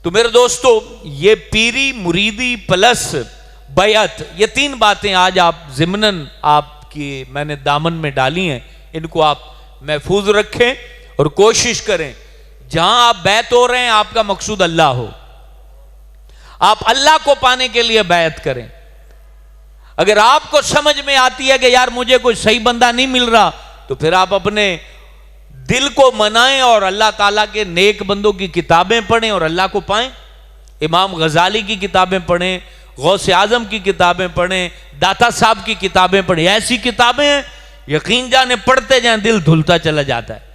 تو میرے دوستو یہ پیری مریدی پلس بیعت، یہ تین باتیں آج آپ ضمناً آپ کی میں نے دامن میں ڈالی ہیں، ان کو آپ محفوظ رکھیں اور کوشش کریں جہاں آپ بیعت ہو رہے ہیں آپ کا مقصود اللہ ہو، آپ اللہ کو پانے کے لیے بیعت کریں۔ اگر آپ کو سمجھ میں آتی ہے کہ یار مجھے کوئی صحیح بندہ نہیں مل رہا، تو پھر آپ اپنے دل کو منائیں اور اللہ تعالیٰ کے نیک بندوں کی کتابیں پڑھیں اور اللہ کو پائیں۔ امام غزالی کی کتابیں پڑھیں، غوث اعظم کی کتابیں پڑھیں، داتا صاحب کی کتابیں پڑھیں، ایسی کتابیں ہیں یقین جانے پڑھتے جائیں دل دھلتا چلا جاتا ہے۔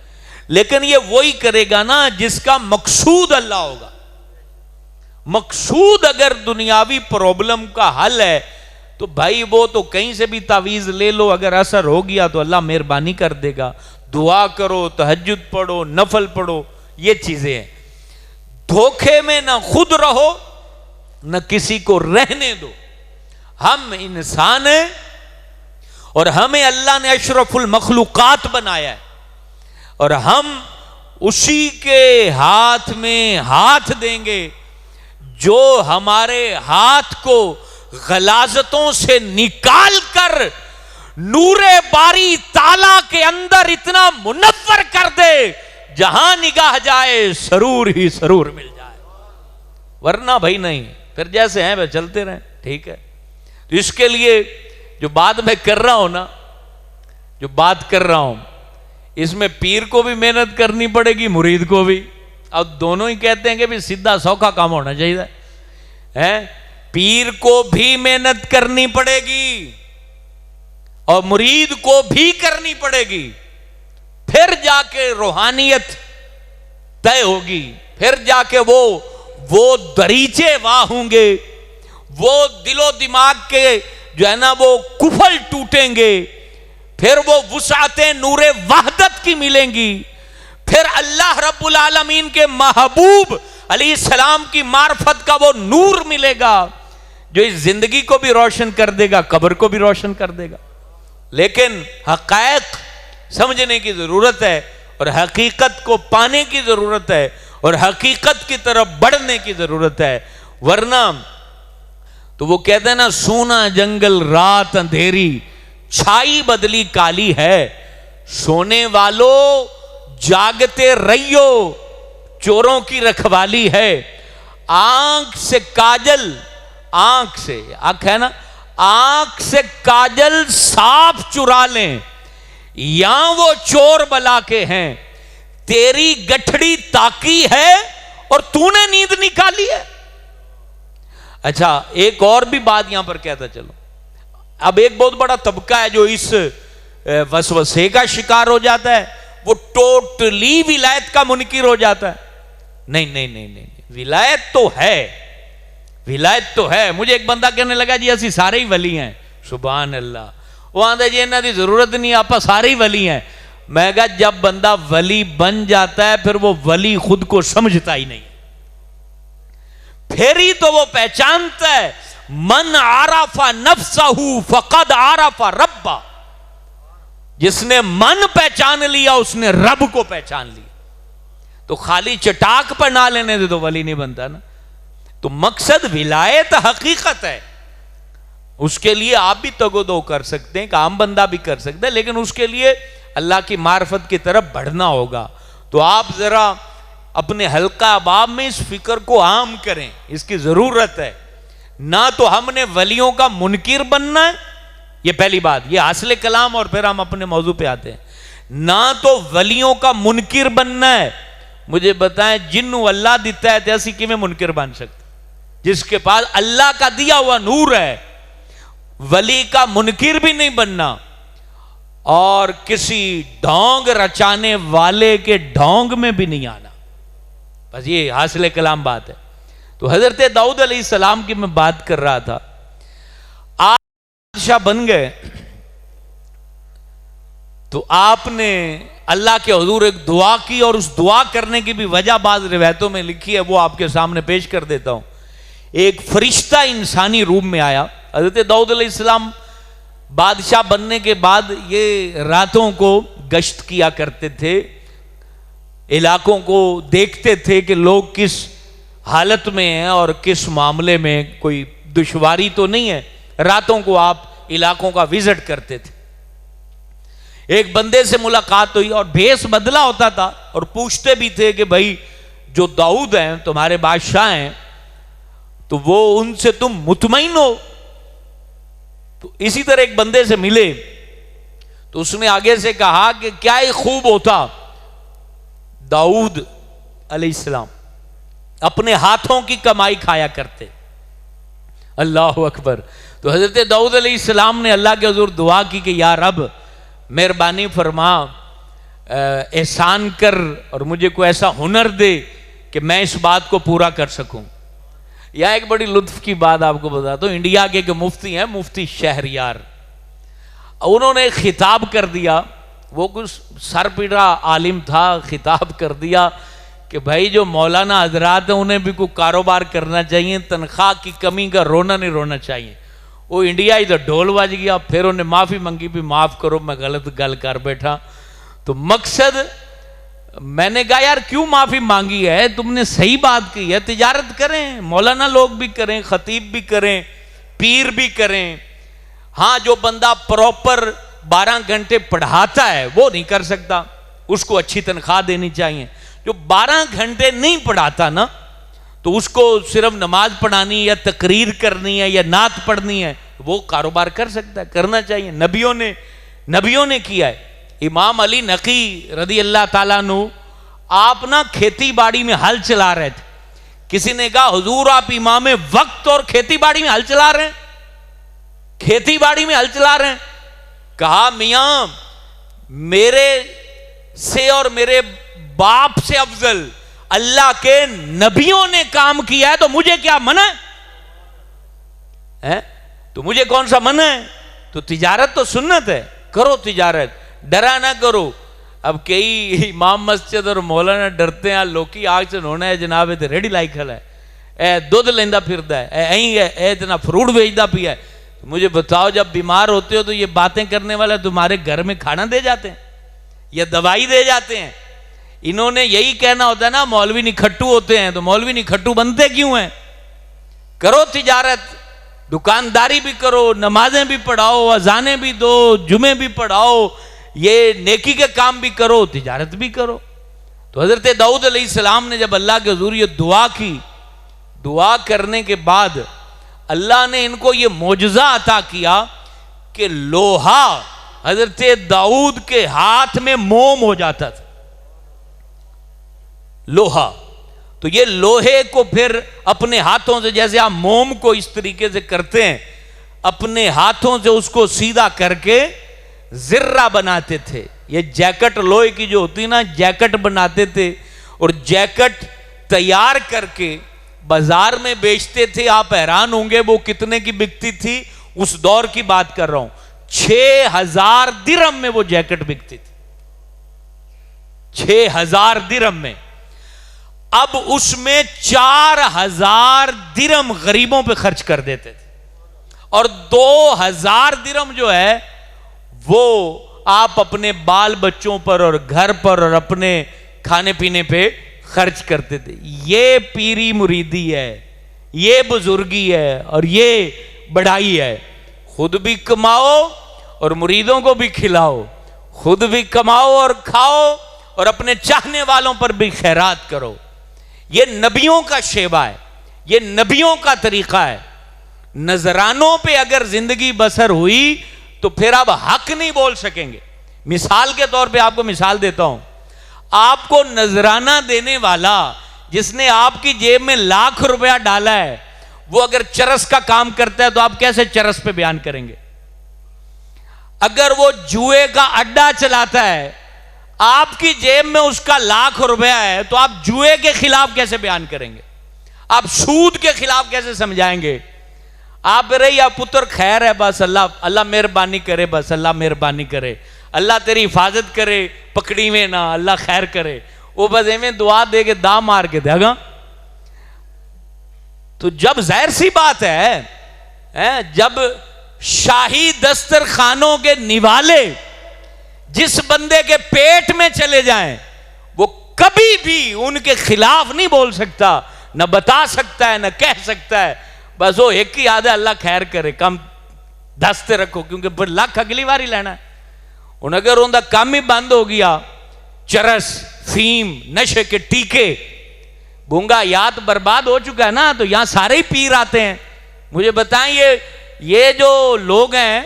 لیکن یہ وہی کرے گا نا جس کا مقصود اللہ ہوگا۔ مقصود اگر دنیاوی پرابلم کا حل ہے تو بھائی وہ تو کہیں سے بھی تعویذ لے لو، اگر اثر ہو گیا تو اللہ مہربانی کر دے گا۔ دعا کرو، تہجد پڑھو، نفل پڑھو، یہ چیزیں ہیں۔ دھوکے میں نہ خود رہو نہ کسی کو رہنے دو۔ ہم انسان ہیں اور ہمیں اللہ نے اشرف المخلوقات بنایا ہے، اور ہم اسی کے ہاتھ میں ہاتھ دیں گے جو ہمارے ہاتھ کو غلاظتوں سے نکال کر نور باری تعالیٰ کے اندر اتنا منور کر دے جہاں نگاہ جائے سرور ہی سرور مل جائے، ورنہ بھائی نہیں، پھر جیسے ہیں بھائی چلتے رہیں، ٹھیک ہے۔ تو اس کے لیے جو بات میں کر رہا ہوں نا، جو بات کر رہا ہوں اس میں پیر کو بھی محنت کرنی پڑے گی، مرید کو بھی۔ اب دونوں ہی کہتے ہیں کہ بھی سیدھا سوکھا کام ہونا چاہیے، پیر کو بھی محنت کرنی پڑے گی اور مرید کو بھی کرنی پڑے گی، پھر جا کے روحانیت طے ہوگی، پھر جا کے وہ دریچے واہ ہوں گے، وہ دل و دماغ کے جو ہے نا وہ کفل ٹوٹیں گے، پھر وہ وسعتیں نور وحدت کی ملیں گی، پھر اللہ رب العالمین کے محبوب علیہ السلام کی معرفت کا وہ نور ملے گا جو اس زندگی کو بھی روشن کر دے گا، قبر کو بھی روشن کر دے گا۔ لیکن حقائق سمجھنے کی ضرورت ہے اور حقیقت کو پانے کی ضرورت ہے اور حقیقت کی طرف بڑھنے کی ضرورت ہے، ورنہ تو وہ کہتے ہیں نا سونا جنگل رات اندھیری چھائی بدلی کالی ہے، سونے والو جاگتے رہیو چوروں کی رکھوالی ہے، آنکھ سے کاجل، آنکھ سے آنکھ ہے نا، آنکھ سے کاجل صاف چرا لیں یا وہ چور بلا کے ہیں، تیری گٹھڑی تاکی ہے اور تو نے نیند نکالی ہے۔ اچھا ایک اور بھی بات یہاں پر کہتا چلو، اب ایک بہت بڑا طبقہ ہے جو اس وسوسے کا شکار ہو جاتا ہے، وہ ٹوٹلی ولایت کا منکر ہو جاتا ہے۔ نہیں، ولایت تو ہے، ولایت تو ہے۔ مجھے ایک بندہ کہنے لگا جی اسی سارے ہی ولی ہیں، سبحان اللہ، وہ آندھا جی انہاں دی ضرورت نہیں، آپ سارے ہی ولی ہیں۔ میں کہا جب بندہ ولی بن جاتا ہے پھر وہ ولی خود کو سمجھتا ہی نہیں، پھر ہی تو وہ پہچانتا ہے من عرف نفسہ فقد عرف ربہ، جس نے من پہچان لیا اس نے رب کو پہچان لیا۔ تو خالی چٹاک پر نہ لینے دے تو ولی نہیں بنتا نا۔ تو مقصد ولایت حقیقت ہے، اس کے لیے آپ بھی تگ و دو کر سکتے ہیں، کہ عام بندہ بھی کر سکتا ہے، لیکن اس کے لیے اللہ کی معرفت کی طرف بڑھنا ہوگا۔ تو آپ ذرا اپنے حلقہ احباب میں اس فکر کو عام کریں، اس کی ضرورت ہے۔ نہ تو ہم نے ولیوں کا منکر بننا ہے، یہ پہلی بات، یہ حاصل کلام، اور پھر ہم اپنے موضوع پہ آتے ہیں۔ نہ تو ولیوں کا منکر بننا ہے۔ مجھے بتائیں جنوں اللہ دیتا ہے تیسی کی میں منکر بن سکتا، جس کے پاس اللہ کا دیا ہوا نور ہے۔ ولی کا منکر بھی نہیں بننا اور کسی ڈھونگ رچانے والے کے ڈھونگ میں بھی نہیں آنا، بس یہ حاصل کلام بات ہے۔ تو حضرت داؤد علیہ السلام کی میں بات کر رہا تھا، آپ بادشاہ بن گئے تو آپ نے اللہ کے حضور ایک دعا کی، اور اس دعا کرنے کی بھی وجہ بعض روایتوں میں لکھی ہے، وہ آپ کے سامنے پیش کر دیتا ہوں۔ ایک فرشتہ انسانی روپ میں آیا۔ حضرت داؤد علیہ السلام بادشاہ بننے کے بعد یہ راتوں کو گشت کیا کرتے تھے، علاقوں کو دیکھتے تھے کہ لوگ کس حالت میں ہیں اور کس معاملے میں کوئی دشواری تو نہیں ہے. راتوں کو آپ علاقوں کا وزٹ کرتے تھے. ایک بندے سے ملاقات ہوئی اور بھیس بدلا ہوتا تھا اور پوچھتے بھی تھے کہ بھائی جو داؤد ہیں تمہارے بادشاہ ہیں تو وہ ان سے تم مطمئن ہو؟ تو اسی طرح ایک بندے سے ملے تو اس نے آگے سے کہا کہ کیا ہی خوب ہوتا داؤد علیہ السلام اپنے ہاتھوں کی کمائی کھایا کرتے. اللہ اکبر. تو حضرت داؤد علیہ السلام نے اللہ کے حضور دعا کی کہ یا رب مہربانی فرما، احسان کر اور مجھے کوئی ایسا ہنر دے کہ میں اس بات کو پورا کر سکوں. یا ایک بڑی لطف کی بات آپ کو بتاتا ہوں. انڈیا کے ایک مفتی ہیں، مفتی شہریار، انہوں نے خطاب کر دیا. وہ کچھ سر پیڑا عالم تھا، خطاب کر دیا کہ بھائی جو مولانا حضرات ہیں انہیں بھی کوئی کاروبار کرنا چاہیے، تنخواہ کی کمی کا رونا نہیں رونا چاہیے. وہ انڈیا ہی تو ڈھول بج گیا. پھر انہیں معافی منگی، بھی معاف کرو میں غلط گل کر بیٹھا. تو مقصد میں نے کہا یار کیوں معافی مانگی ہے، تم نے صحیح بات کی ہے. تجارت کریں، مولانا لوگ بھی کریں، خطیب بھی کریں، پیر بھی کریں. ہاں جو بندہ پراپر 12 گھنٹے پڑھاتا ہے وہ نہیں کر سکتا، اس کو اچھی تنخواہ دینی چاہیے. جو 12 گھنٹے نہیں پڑھاتا نا تو اس کو صرف نماز پڑھانی یا تقریر کرنی ہے یا نعت پڑھنی ہے، وہ کاروبار کر سکتا ہے، کرنا چاہیے. نبیوں نے کیا ہے. امام علی نقی رضی اللہ تعالیٰ عنہ آپ نا کھیتی باڑی میں ہل چلا رہے تھے. کسی نے کہا حضور آپ امام وقت اور کھیتی باڑی میں ہل چلا رہے ہیں، کھیتی باڑی میں ہل چلا رہے ہیں. کہا میاں میرے سے اور میرے باپ سے افضل اللہ کے نبیوں نے کام کیا ہے تو مجھے کیا منع ہے؟ تو مجھے کون سا منع ہے؟ تو تجارت تو سنت ہے، کرو تجارت، ڈرا نہ کرو. اب کئی امام مسجد اور مولانا ڈرتے ہیں لوکی آگ سے ہونا ہے جناب تے ریڈی لائی کھلا ہے، اے دودھ لیندہ پھردا ہے، اے اتنا فروٹ بیچدا پیا ہے. مجھے بتاؤ جب بیمار ہوتے ہو تو یہ باتیں کرنے والے تمہارے گھر میں کھانا دے جاتے ہیں یا دوائی دے جاتے ہیں؟ انہوں نے یہی کہنا ہوتا ہے نا مولوی نکھٹو ہوتے ہیں. تو مولوی نکھٹو بنتے کیوں ہیں؟ کرو تجارت، دکانداری بھی کرو، نمازیں بھی پڑھاؤ، اذانیں بھی دو، جمعے بھی پڑھاؤ، یہ نیکی کے کام بھی کرو، تجارت بھی کرو. تو حضرت داؤد علیہ السلام نے جب اللہ کے حضور یہ دعا کی، دعا کرنے کے بعد اللہ نے ان کو یہ معجزہ عطا کیا کہ لوہا حضرت داؤد کے ہاتھ میں موم ہو جاتا تھا. لوہا تو یہ لوہے کو پھر اپنے ہاتھوں سے، جیسے آپ موم کو اس طریقے سے کرتے ہیں، اپنے ہاتھوں سے اس کو سیدھا کر کے زرہ بناتے تھے. یہ جیکٹ لوہے کی جو ہوتی نا جیکٹ بناتے تھے اور جیکٹ تیار کر کے بازار میں بیچتے تھے. آپ حیران ہوں گے وہ کتنے کی بکتی تھی. اس دور کی بات کر رہا ہوں، 6000 درہم میں وہ جیکٹ بکتی تھی، 6000 درہم میں. اب اس میں 4000 درہم غریبوں پہ خرچ کر دیتے تھے اور 2000 درہم جو ہے وہ آپ اپنے بال بچوں پر اور گھر پر اور اپنے کھانے پینے پہ خرچ کرتے تھے. یہ پیری مریدی ہے، یہ بزرگی ہے اور یہ بڑائی ہے. خود بھی کماؤ اور مریدوں کو بھی کھلاؤ، خود بھی کماؤ اور کھاؤ اور اپنے چاہنے والوں پر بھی خیرات کرو. یہ نبیوں کا شیوا ہے، یہ نبیوں کا طریقہ ہے. نذرانوں پہ اگر زندگی بسر ہوئی تو پھر آپ حق نہیں بول سکیں گے. مثال کے طور پہ آپ کو مثال دیتا ہوں. آپ کو نذرانہ دینے والا جس نے آپ کی جیب میں 1,00,000 روپیہ ڈالا ہے، وہ اگر چرس کا کام کرتا ہے تو آپ کیسے چرس پہ بیان کریں گے؟ اگر وہ جوئے کا اڈا چلاتا ہے، آپ کی جیب میں اس کا 1,00,000 روپیہ ہے، تو آپ جوئے کے خلاف کیسے بیان کریں گے؟ آپ سود کے خلاف کیسے سمجھائیں گے؟ آپ رہے یا پتر خیر ہے، بس اللہ مہربانی کرے، بس اللہ مہربانی کرے، اللہ تیری حفاظت کرے، پکڑی میں نہ، اللہ خیر کرے. وہ بس ایویں دعا دے کے دا مار کے دے گا. تو جب ظاہر سی بات ہے جب شاہی دسترخوانوں کے نوالے جس بندے کے پیٹ میں چلے جائیں وہ کبھی بھی ان کے خلاف نہیں بول سکتا، نہ بتا سکتا ہے نہ کہہ سکتا ہے. بس وہ ایک ہی یاد ہے, اللہ خیر کرے, کم دستے رکھو کیونکہ پھر لکھ اگلی بار ہی لینا ہے. ہوں اگر ان کا کام ہی بند ہو گیا, چرس, فیم, نشے کے ٹیکے, گونگا یاد برباد ہو چکا ہے نا, تو یہاں سارے ہی پیر آتے ہیں. مجھے بتائیں یہ جو لوگ ہیں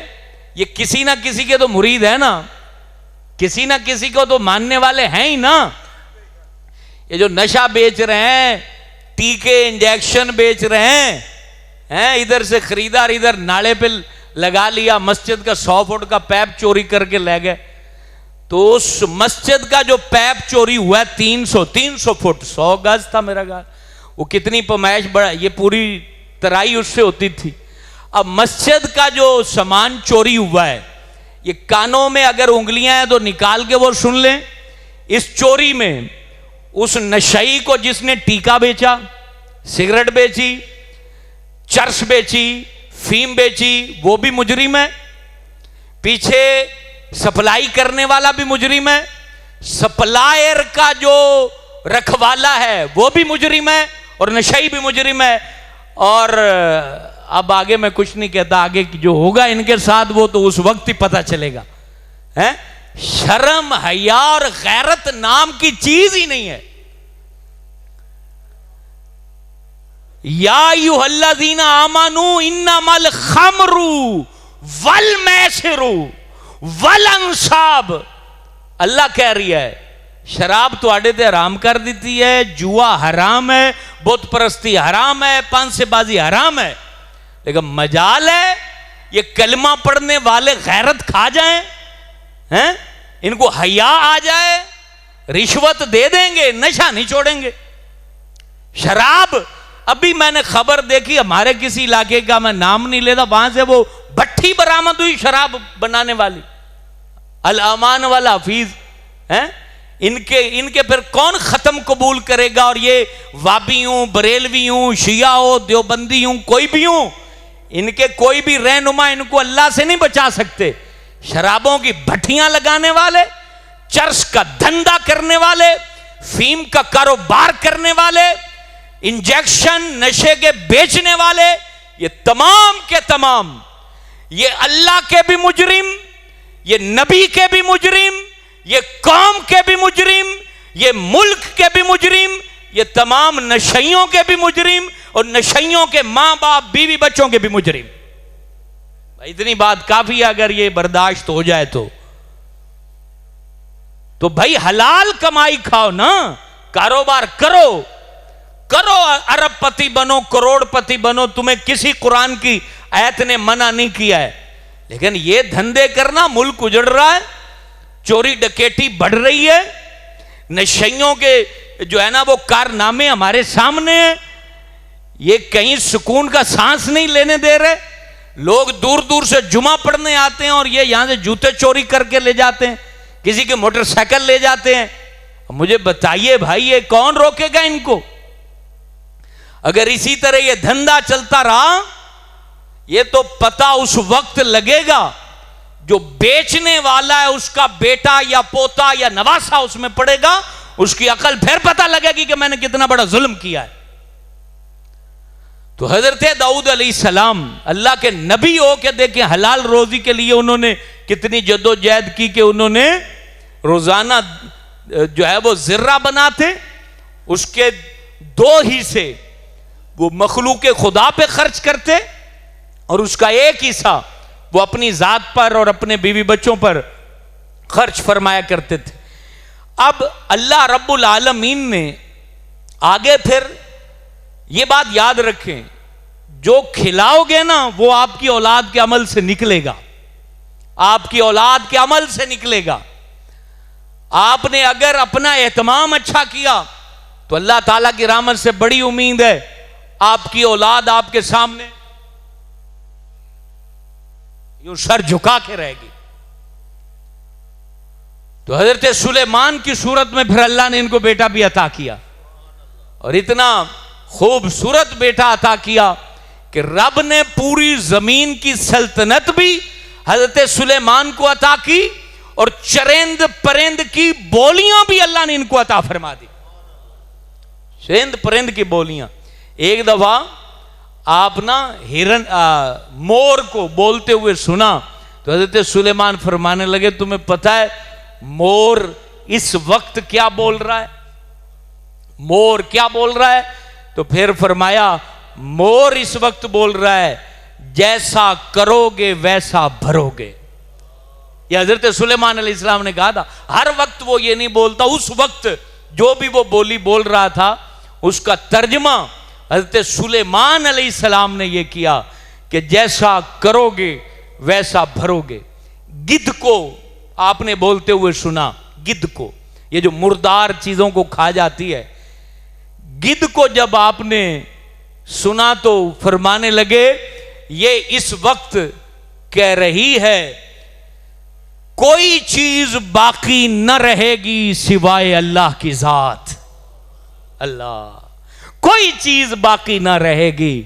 یہ کسی نہ کسی کے تو مرید ہے نا, کسی نہ کسی کو تو ماننے والے ہیں ہی نا. یہ جو نشہ بیچ رہے ہیں, ٹیکے انجیکشن بیچ رہے ہیں, ادھر سے خریدار ادھر ناڑے پہ لگا لیا, مسجد کا 100 فٹ کا پیپ چوری کر کے لے گئے. تو اس مسجد کا جو پیپ چوری ہوا ہے 300 فٹ, 100 گز تھا میرا گھر, وہ کتنی پمائش بڑا, یہ پوری ترائی اس سے ہوتی تھی. اب مسجد کا جو سامان چوری ہوا ہے, یہ کانوں میں اگر انگلیاں ہیں تو نکال کے وہ سن لیں. اس چوری میں اس نشئی کو جس نے ٹیکا بیچا, سگریٹ بیچی, چرس بیچی, فیم بیچی, وہ بھی مجرم ہے. پیچھے سپلائی کرنے والا بھی مجرم ہے, سپلائر کا جو رکھوالا ہے وہ بھی مجرم ہے, اور نشئی بھی مجرم ہے. اور اب آگے میں کچھ نہیں کہتا, آگے جو ہوگا ان کے ساتھ وہ تو اس وقت ہی پتہ چلے گا. شرم, حیا اور غیرت نام کی چیز ہی نہیں ہے. یا ایھا الذین آمنوا انما الخمر والمیسر والانصاب, اللہ کہہ رہی ہے شراب تو آڑے تے حرام کر دیتی ہے, جوا حرام ہے, بت پرستی حرام ہے, پانسے بازی حرام ہے, لیکن مجال ہے یہ کلمہ پڑھنے والے غیرت کھا جائیں, ان کو حیا آ جائے, رشوت دے دیں گے, نشہ نہیں چھوڑیں گے. شراب, ابھی میں نے خبر دیکھی ہمارے کسی علاقے کا, میں نام نہیں لیتا, وہاں سے وہ بھٹی برآمد ہوئی شراب بنانے والی, الامان والا حفیظ. ان کے پھر کون ختم قبول کرے گا؟ اور یہ وابی ہوں, بریلوی ہوں, شیعہ ہو, دیوبندی ہوں, کوئی بھی ہوں, ان کے کوئی بھی رہنما ان کو اللہ سے نہیں بچا سکتے. شرابوں کی بھٹیاں لگانے والے, چرس کا دھندا کرنے والے, فیم کا کاروبار کرنے والے, انجیکشن نشے کے بیچنے والے, یہ تمام کے تمام, یہ اللہ کے بھی مجرم, یہ نبی کے بھی مجرم, یہ قوم کے بھی مجرم, یہ ملک کے بھی مجرم, یہ تمام نشئیوں کے بھی مجرم, اور نشئیوں کے ماں باپ بیوی بچوں کے بھی مجرم. اتنی بات کافی ہے اگر یہ برداشت ہو جائے تو بھائی حلال کمائی کھاؤ نا, کاروبار کرو, ارب پتی بنو, کروڑ پتی بنو, تمہیں کسی قرآن کی آیت نے منع نہیں کیا ہے. لیکن یہ دھندے کرنا, ملک اجڑ رہا ہے, چوری ڈکیٹی بڑھ رہی ہے, نشئیوں کے جو ہے نا وہ کارنامے ہمارے سامنے ہیں, یہ کہیں سکون کا سانس نہیں لینے دے رہے. لوگ دور دور سے جمعہ پڑھنے آتے ہیں اور یہ یہاں سے جوتے چوری کر کے لے جاتے ہیں, کسی کے موٹر سائیکل لے جاتے ہیں. مجھے بتائیے بھائی یہ کون روکے گا ان کو؟ اگر اسی طرح یہ دھندا چلتا رہا, یہ تو پتہ اس وقت لگے گا جو بیچنے والا ہے اس کا بیٹا یا پوتا یا نواسا اس میں پڑے گا, اس کی عقل پھر پتہ لگے گی کہ میں نے کتنا بڑا ظلم کیا ہے. تو حضرت داؤد علیہ السلام اللہ کے نبی ہو کے دیکھیں, حلال روزی کے لیے انہوں نے کتنی جدوجہد کی کہ انہوں نے روزانہ جو ہے وہ ذرہ بناتے, اس کے 2 حصے وہ مخلوق خدا پہ خرچ کرتے, اور اس کا 1 حصہ وہ اپنی ذات پر اور اپنے بیوی بچوں پر خرچ فرمایا کرتے تھے. اب اللہ رب العالمین نے آگے پھر یہ بات یاد رکھیں, جو کھلاؤ گے نا وہ آپ کی اولاد کے عمل سے نکلے گا, آپ کی اولاد کے عمل سے نکلے گا. آپ نے اگر اپنا اہتمام اچھا کیا تو اللہ تعالیٰ کی رحمت سے بڑی امید ہے آپ کی اولاد آپ کے سامنے یوں سر جھکا کے رہے گی. تو حضرت سلیمان کی صورت میں پھر اللہ نے ان کو بیٹا بھی عطا کیا, اور اتنا خوبصورت بیٹا عطا کیا کہ رب نے پوری زمین کی سلطنت بھی حضرت سلیمان کو عطا کی, اور چرند پرند کی بولیاں بھی اللہ نے ان کو عطا فرما دی. چرند پرند کی بولیاں, ایک دفعہ آپ نا مور کو بولتے ہوئے سنا تو حضرت سلیمان فرمانے لگے تمہیں پتہ ہے مور اس وقت کیا بول رہا ہے؟ مور کیا بول رہا ہے؟ تو پھر فرمایا مور اس وقت بول رہا ہے جیسا کرو گے ویسا بھرو گے. یہ حضرت سلیمان علیہ السلام نے کہا تھا. ہر وقت وہ یہ نہیں بولتا، اس وقت جو بھی وہ بولی بول رہا تھا اس کا ترجمہ حضرت سلیمان علیہ السلام نے یہ کیا کہ جیسا کرو گے ویسا بھرو گے. گدھ کو آپ نے بولتے ہوئے سنا، گدھ کو، یہ جو مردار چیزوں کو کھا جاتی ہے، گدھ کو جب آپ نے سنا تو فرمانے لگے یہ اس وقت کہہ رہی ہے کوئی چیز باقی نہ رہے گی سوائے اللہ کی ذات. اللہ، کوئی چیز باقی نہ رہے گی.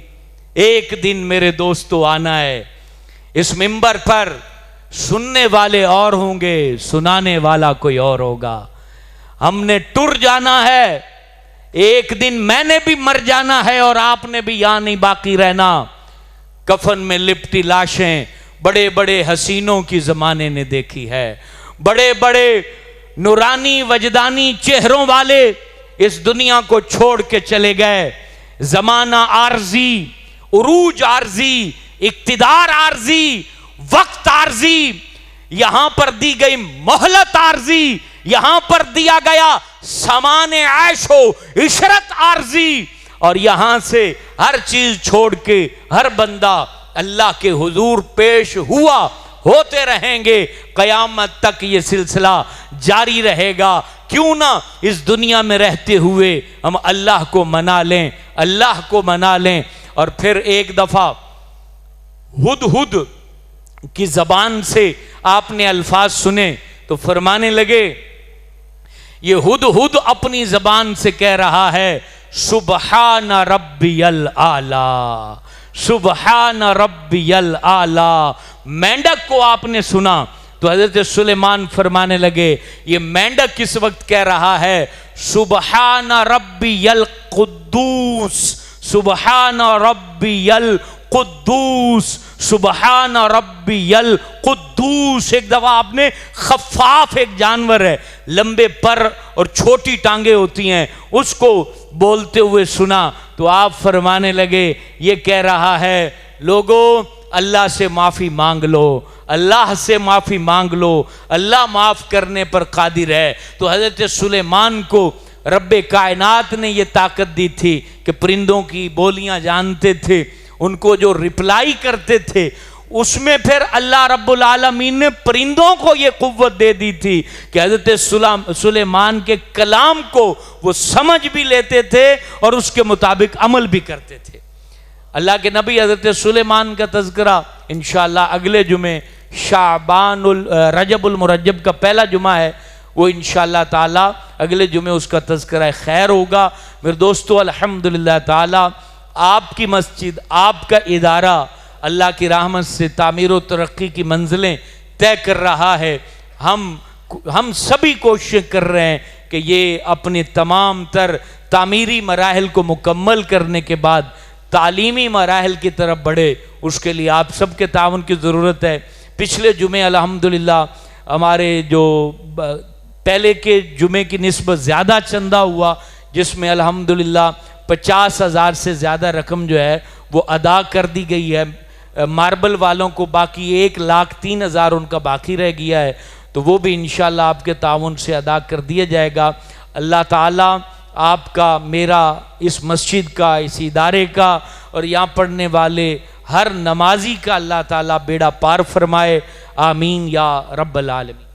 ایک دن میرے دوستو آنا ہے، اس منبر پر سننے والے اور ہوں گے، سنانے والا کوئی اور ہوگا. ہم نے ٹر جانا ہے، ایک دن میں نے بھی مر جانا ہے اور آپ نے بھی یہاں نہیں باقی رہنا. کفن میں لپٹی لاشیں بڑے بڑے حسینوں کی زمانے نے دیکھی ہے، بڑے بڑے نورانی وجدانی چہروں والے اس دنیا کو چھوڑ کے چلے گئے. زمانہ عارضی، عروج عارضی، اقتدار عارضی، وقت عارضی، یہاں پر دی گئی مہلت عارضی، یہاں پر دیا گیا سامان عیش و عشرت عارضی، اور یہاں سے ہر چیز چھوڑ کے ہر بندہ اللہ کے حضور پیش ہوا. ہوتے رہیں گے قیامت تک، یہ سلسلہ جاری رہے گا. کیوں نہ اس دنیا میں رہتے ہوئے ہم اللہ کو منا لیں، اللہ کو منا لیں. اور پھر ایک دفعہ ہدہد کی زبان سے آپ نے الفاظ سنے تو فرمانے لگے یہ ہدہد اپنی زبان سے کہہ رہا ہے سبحان ربی الاعلی، سبحان ربی الاعلی. مینڈک کو آپ نے سنا تو حضرت سلیمان فرمانے لگے یہ مینڈک کس وقت کہہ رہا ہے سبحان ربی القدوس، سبحان ربی القدوس، سبحان ربی القدوس. ایک دفعہ آپ نے خفاف ایک جانور ہے، لمبے پر اور چھوٹی ٹانگیں ہوتی ہیں، اس کو بولتے ہوئے سنا تو آپ فرمانے لگے یہ کہہ رہا ہے لوگو اللہ سے معافی مانگ لو، اللہ سے معافی مانگ لو، اللہ معاف کرنے پر قادر ہے. تو حضرت سلیمان کو رب کائنات نے یہ طاقت دی تھی کہ پرندوں کی بولیاں جانتے تھے، ان کو جو رپلائی کرتے تھے اس میں پھر اللہ رب العالمین نے پرندوں کو یہ قوت دے دی تھی کہ حضرت سلیمان کے کلام کو وہ سمجھ بھی لیتے تھے اور اس کے مطابق عمل بھی کرتے تھے. اللہ کے نبی حضرت سلیمان کا تذکرہ انشاءاللہ اگلے جمعے شعبان رجب المرجب کا پہلا جمعہ ہے، وہ انشاءاللہ تعالی اگلے جمعے اس کا تذکرہ خیر ہوگا. میرے دوستو الحمدللہ تعالی آپ کی مسجد، آپ کا ادارہ اللہ کی رحمت سے تعمیر و ترقی کی منزلیں طے کر رہا ہے. ہم سبھی کوشش کر رہے ہیں کہ یہ اپنے تمام تر تعمیری مراحل کو مکمل کرنے کے بعد تعلیمی مراحل کی طرف بڑھے. اس کے لیے آپ سب کے تعاون کی ضرورت ہے. پچھلے جمعے الحمدللہ ہمارے جو پہلے کے جمعے کی نسبت زیادہ چندہ ہوا، جس میں الحمدللہ 50,000 سے زیادہ رقم جو ہے وہ ادا کر دی گئی ہے. ماربل والوں کو باقی 1,03,000 ان کا باقی رہ گیا ہے، تو وہ بھی انشاءاللہ آپ کے تعاون سے ادا کر دیا جائے گا. اللہ تعالیٰ آپ کا، میرا، اس مسجد کا، اس ادارے کا اور یہاں پڑھنے والے ہر نمازی کا اللہ تعالیٰ بیڑا پار فرمائے. آمین یا رب العالمین.